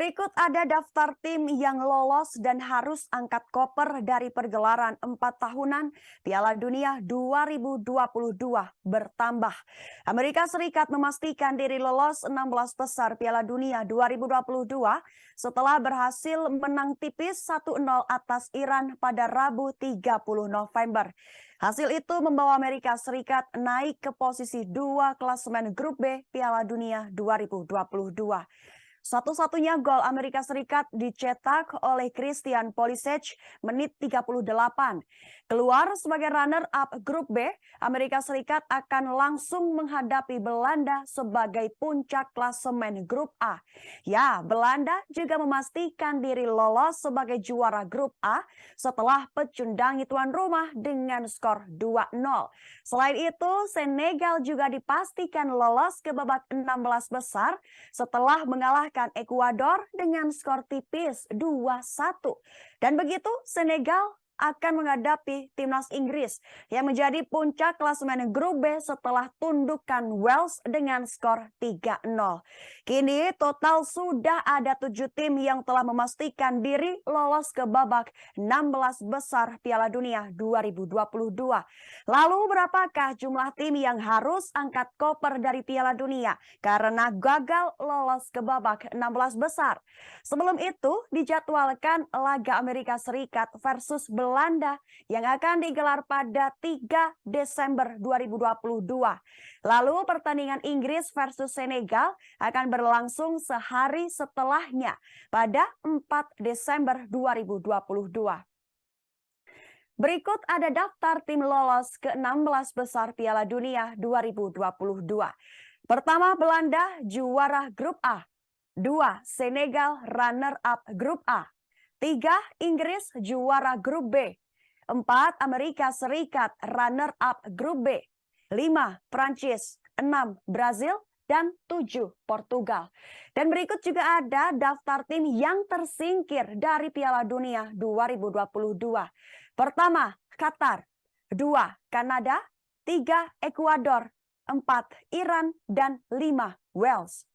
Berikut ada daftar tim yang lolos dan harus angkat koper dari pergelaran 4 tahunan Piala Dunia 2022 bertambah. Amerika Serikat memastikan diri lolos 16 besar Piala Dunia 2022 setelah berhasil menang tipis 1-0 atas Iran pada Rabu 30 November. Hasil itu membawa Amerika Serikat naik ke posisi 2 klasemen grup B Piala Dunia 2022. Satu-satunya gol Amerika Serikat dicetak oleh Christian Pulisic menit 38. Keluar sebagai runner-up grup B, Amerika Serikat akan langsung menghadapi Belanda sebagai puncak klasemen grup A. Ya, Belanda juga memastikan diri lolos sebagai juara grup A setelah pecundangi tuan rumah dengan skor 2-0. Selain itu, Senegal juga dipastikan lolos ke babak 16 besar setelah mengalahkan Ekuador dengan skor tipis 2-1. Dan begitu Senegal akan menghadapi timnas Inggris yang menjadi puncak klasemen grup B setelah tundukan Wales dengan skor 3-0. Kini total sudah ada 7 tim yang telah memastikan diri lolos ke babak 16 besar Piala Dunia 2022. Lalu berapakah jumlah tim yang harus angkat koper dari Piala Dunia karena gagal lolos ke babak 16 besar? Sebelum itu dijadwalkan laga Amerika Serikat versus Belanda yang akan digelar pada 3 Desember 2022. Lalu pertandingan Inggris versus Senegal akan berlangsung sehari setelahnya pada 4 Desember 2022. Berikut ada daftar tim lolos ke-16 besar Piala Dunia 2022. Pertama, Belanda juara grup A. 2. Senegal runner-up grup A. 3. Inggris juara grup B. 4. Amerika Serikat runner-up grup B. 5. Prancis. 6. Brazil. Dan 7. Portugal. Dan berikut juga ada daftar tim yang tersingkir dari Piala Dunia 2022. Pertama, Qatar. 2. Kanada. 3. Ekuador. 4. Iran. Dan 5. Wales.